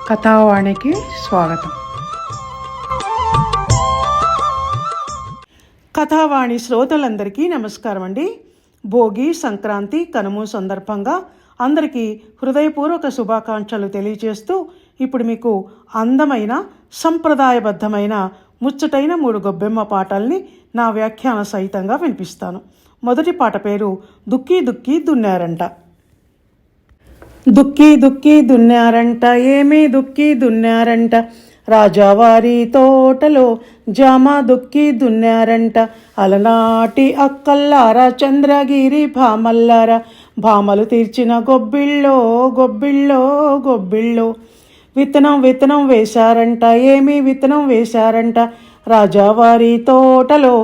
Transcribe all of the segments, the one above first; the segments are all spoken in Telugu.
కథావాణికి స్వాగతం. కథావాణి శ్రోతలందరికీ నమస్కారం అండి. భోగి, సంక్రాంతి, కనుమ సందర్భంగా అందరికీ హృదయపూర్వక శుభాకాంక్షలు తెలియజేస్తూ ఇప్పుడు మీకు అందమైన సంప్రదాయబద్ధమైన ముచ్చటైన 3 గొబ్బెమ్మ పాటల్ని నా వ్యాఖ్యాన సహితంగా వినిపిస్తాను. మొదటి పాట పేరు దుక్కి దుక్కి దున్నారంట. దుక్కి దుక్కి దున్నారంట, ఏమీ దుక్కి దున్నారంట, రాజావారి తోటలో జామ దుక్కి దున్నారంట, అలనాటి అక్కల్లారా చంద్రగిరి భామల్లారా, భామలు తీర్చిన గొబ్బిళ్ళో గొబ్బిళ్ళో గొబ్బిళ్ళో, విత్తనం విత్తనం వేశారంట, ఏమీ విత్తనం వేశారంట, రాజావారి తోటలో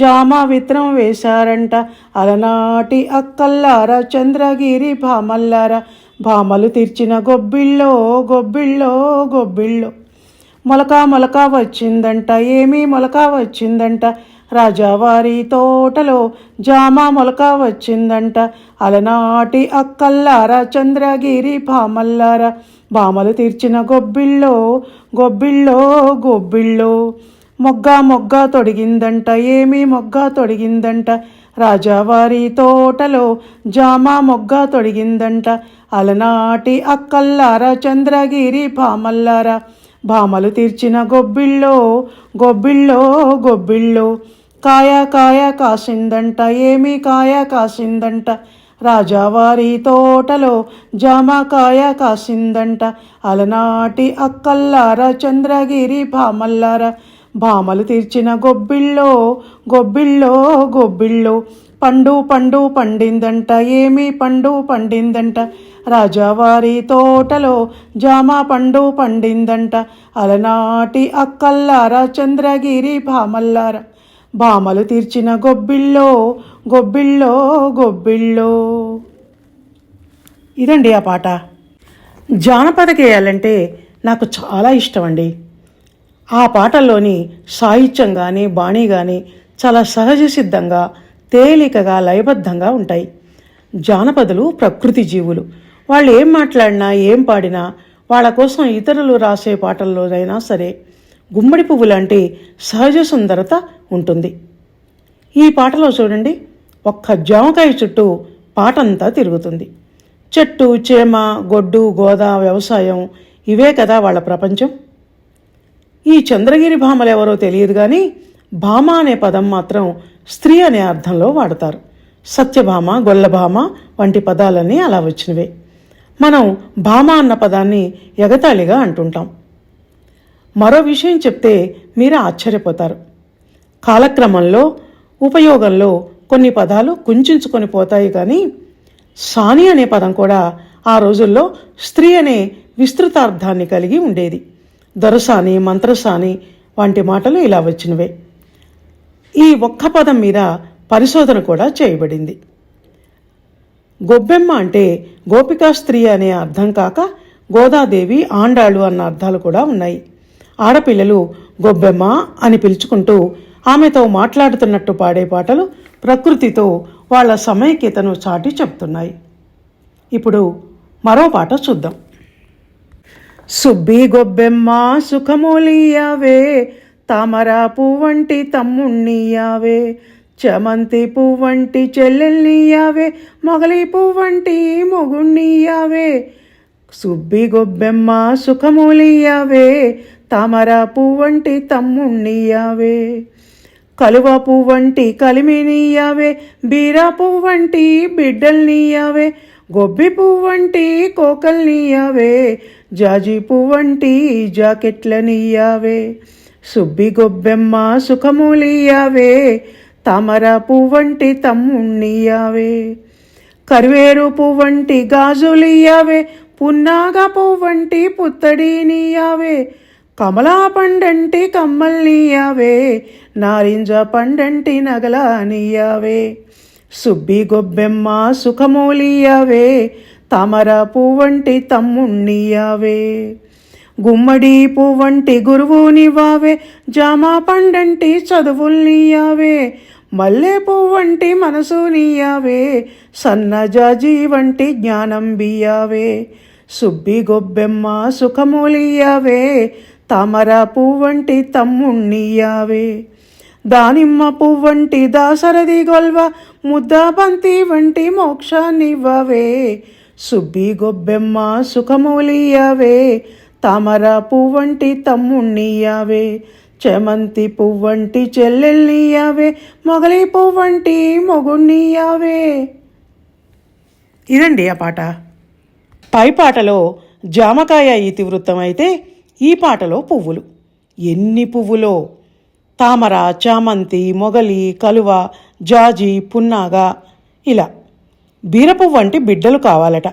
జామ విత్తనం వేశారంట, అలనాటి అక్కల్లారా చంద్రగిరి భామల్లారా, భామలు తీర్చిన గొబ్బిళ్ళో గొబ్బిళ్ళో గొబ్బిళ్ళో, మొలక మొలక వచ్చిందంట, ఏమీ మొలక వచ్చిందంట, రాజావారి తోటలో జామ మొలక వచ్చిందంట, అలనాటి అక్కల్లారా చంద్రగిరి భామల్లారా, భామలు తీర్చిన గొబ్బిళ్ళో గొబ్బిళ్ళో గొబ్బిళ్ళో, మొగ్గ మొగ్గ తొడిగిందంట, ఏమీ మొగ్గ తొడిగిందంట, రాజావారి తోటలో జామ మొగ్గ తొడిగిందంట, అలనాటి అక్కల్లారా చంద్రగిరి భామల్లారా, భామలు తీర్చిన గొబ్బిళ్ళో గొబ్బిళ్ళో గొబ్బిళ్ళో, కాయ కాయ కాసిందంట, ఏమీ కాయ కాసిందంట, రాజావారి తోటలో జామకాయ కాసిందంట, అలనాటి అక్కల్లారా చంద్రగిరి భామల్లారా, భామలు తీర్చిన గొబ్బిళ్ళో గొబ్బిళ్ళో గొబ్బిళ్ళో, పండు పండు పండిందంట, ఏమీ పండు పండిందంట, రాజావారి తోటలో జామ పండు పండిందంట, అలనాటి అక్కల్లారా చంద్రగిరి భామల్లారా, భామలు తీర్చిన గొబ్బిళ్ళో గొబ్బిళ్ళో గొబ్బిళ్ళో. ఇదండి ఆ పాట. జానపద గేయాలంటే నాకు చాలా ఇష్టం అండి. ఆ పాటల్లోని సాహిత్యం కానీ బాణీ కానీ చాలా సహజ సిద్ధంగా తేలికగా లయబద్ధంగా ఉంటాయి. జానపదులు ప్రకృతి జీవులు. వాళ్ళు ఏం మాట్లాడినా ఏం పాడినా వాళ్ళ కోసం ఇతరులు రాసే పాటల్లోనైనా సరే గుమ్మడి పువ్వు లాంటి సహజ సుందరత ఉంటుంది. ఈ పాటలో చూడండి, ఒక్క జామకాయ చుట్టూ పాటంతా తిరుగుతుంది. చెట్టు, చేమ, గొడ్డు, గోద, వ్యవసాయం ఇవే కదా వాళ్ళ ప్రపంచం. ఈ చంద్రగిరి భామలు ఎవరో తెలియదు కానీ భామ అనే పదం మాత్రం స్త్రీ అనే అర్థంలో వాడతారు. సత్యభామ, గొల్లభామ వంటి పదాలన్నీ అలా వచ్చినవే. మనం భామ అన్న పదాన్ని ఎగతాళిగా అంటుంటాం. మరో విషయం చెప్తే మీరు ఆశ్చర్యపోతారు. కాలక్రమంలో ఉపయోగంలో కొన్ని పదాలు కుంచుకొని పోతాయి కానీ సాని అనే పదం కూడా ఆ రోజుల్లో స్త్రీ అనే విస్తృతార్థాన్ని కలిగి ఉండేది. దొరసాని, మంత్రసాని వంటి మాటలు ఇలా వచ్చినవే. ఈ ఒక్క పదం మీద పరిశోధన కూడా చేయబడింది. గొబ్బెమ్మ అంటే గోపికా స్త్రీ అనే అర్థం కాక గోదాదేవి, ఆండాళ్ళు అన్న అర్థాలు కూడా ఉన్నాయి. ఆడపిల్లలు గొబ్బెమ్మ అని పిలుచుకుంటూ ఆమెతో మాట్లాడుతున్నట్టు పాడే పాటలు ప్రకృతితో వాళ్ళ సమైక్యతను చాటి చెప్తున్నాయి. ఇప్పుడు మరో పాట చూద్దాం. సుబ్బి గొబ్బెమ్మ సుఖములియావే, తామర పువ్వంటి తమ్ముణ్ణియావే, చమంతి పువ్వంటి చెల్లెల్నియావే, మొగలి పువ్వంటి మొగుణ్ణియావే, సుబ్బి గొబ్బెమ్మ సుఖములియావే, తామర పువ్వంటి తమ్ముణ్ణియావే, కలువ పువ్వంటి కలిమినియావే, బీర పువ్వంటి బిడ్డల్నియావే, గొబ్బి పువ్వంటి కోకల్నియావే, జాజి పువ్వంటి జాకెట్లనియావే, సుబ్బి గొబ్బెమ్మ సుఖములియావే, తామర పువ్వంటి తమ్ముణ్ణియావే, కరివేరు పువ్వంటి గాజులియావే, పున్నాగ పువ్వంటి పుత్తడినియావే, కమలా పండంటి కమ్మల్నియావే, నారింజ పండంటి నగలనియావే, సుబ్బి గొబ్బెమ్మ సుఖములియావే, తామర పువ్వంటి తమ్ముణ్ణియావే, గుమ్మడి పువ్వంటి గురువునివ్వావే, జామ పండంటి చదువుల్నియావే, మల్లె పువ్వంటి మనసునియావే, సన్నజాజి వంటి జ్ఞానం బియ్యావే, సుబ్బి గొబ్బెమ్మ సుఖములియవే, తామర పువ్వంటి తమ్ముణ్ణియావే, దానిమ్మ పువ్వంటి దాసరథి గొల్వ, ముద్ద బంతి వంటి మోక్షాన్నివ్వవే. సుబ్బి గొబ్బెమ్మ సుఖములియవే, తామర పువ్వంటి తమ్ముణ్ణియావే, చేమంతి పువ్వంటి చెల్లెల్నియావే, మొగలి పువ్వంటి మొగుణ్ణియావే. ఇదండి ఆ పాట. పై పాటలో జామకాయ ఇతివృత్తం అయితే ఈ పాటలో పువ్వులు. ఎన్ని పువ్వులో! తామర, చామంతి, మొగలి, కలువ, జాజి, పున్నాగ, ఇలా. బీరపువ్వు అంటే బిడ్డలు కావాలట.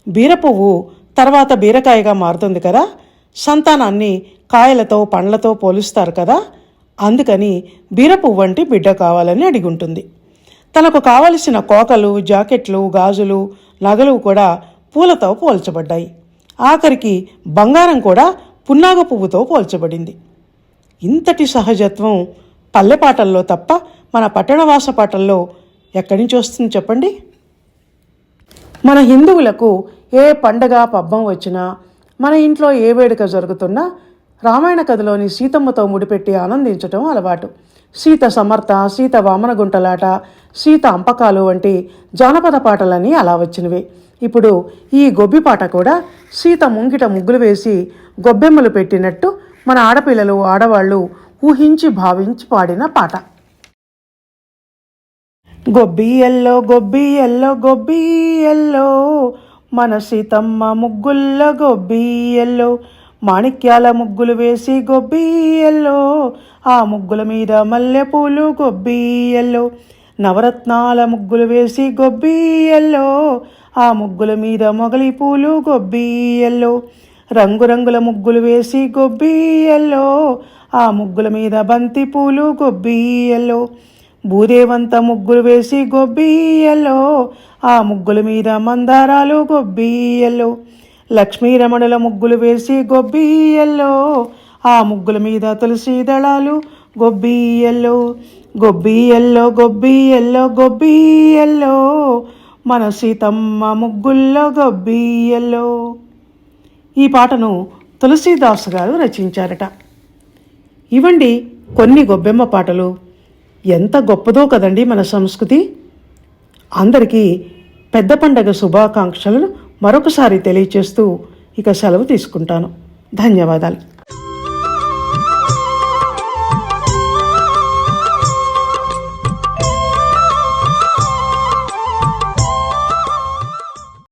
బీరపువ్వు తర్వాత బీరకాయగా మారుతుంది కదా, సంతానాన్ని కాయలతో పండ్లతో పోలుస్తారు కదా, అందుకని బీరపువ్వు అంటే బిడ్డ కావాలని అడిగుంటుంది. తనకు కావలసిన కోకలు, జాకెట్లు, గాజులు, నగలు కూడా పూలతో పోల్చబడ్డాయి. ఆఖరికి బంగారం కూడా పున్నాగ పువ్వుతో పోల్చబడింది. ఇంతటి సహజత్వం పల్లె పాటల్లో తప్ప మన పట్టణవాస పాటల్లో ఎక్కడి నుంచి వస్తుంది చెప్పండి? మన హిందువులకు ఏ పండగ పబ్బం వచ్చినా, మన ఇంట్లో ఏ వేడుక జరుగుతున్నా రామాయణ కథలోని సీతమ్మతో ముడిపెట్టి ఆనందించటం అలవాటు. సీత సమర్థ, సీత వామన గుంటలాట, సీత అంపకాలు వంటి జానపద పాటలన్నీ అలా వచ్చినవే. ఇప్పుడు ఈ గొబ్బి పాట కూడా సీత ముంగిట ముగ్గులు వేసి గొబ్బెమ్మలు పెట్టినట్టు మన ఆడపిల్లలు, ఆడవాళ్ళు ఊహించి భావించి పాడిన పాట. గొబ్బి ఎల్లో గొబ్బి ఎల్లో గొబ్బి ఎల్లో, మన సీతమ్మ ముగ్గుల్లో గొబ్బి ఎల్లో, మాణిక్యాల ముగ్గులు వేసి గొబ్బి ఎల్లో, ఆ ముగ్గుల మీద మల్లెపూలు గొబ్బి ఎల్లో, నవరత్నాల ముగ్గులు వేసి గొబ్బి ఎల్లో, ఆ ముగ్గుల మీద మొగలి పూలు గొబ్బి ఎల్లో, రంగురంగుల ముగ్గులు వేసి గొబ్బి ఎల్లో, ఆ ముగ్గుల మీద బంతి పూలు గొబ్బి ఎల్లో, భూదేవంత ముగ్గులు వేసి గొబ్బి ఎల్లో, ఆ ముగ్గుల మీద మందారాలు గొబ్బి ఎల్లో, లక్ష్మీరమణుల ముగ్గులు వేసి గొబ్బి ఎల్లో, ఆ ముగ్గుల మీద తులసి దళాలు గొబ్బి ఎల్లో, గొబ్బి ఎల్లో గొబ్బి ఎల్లో గొబ్బి ఎల్లో, మన సీతమ్మ ముగ్గుల్లో గొబ్బి ఎల్లో. ఈ పాటను తులసీదాస్ గారు రచించారట. ఇవండి కొన్ని గొబ్బెమ్మ పాటలు. ఎంత గొప్పదో కదండి మన సంస్కృతి. అందరికీ పెద్ద పండగ శుభాకాంక్షలను మరొకసారి తెలియచేస్తూ ఇక సెలవు తీసుకుంటాను. ధన్యవాదాలు.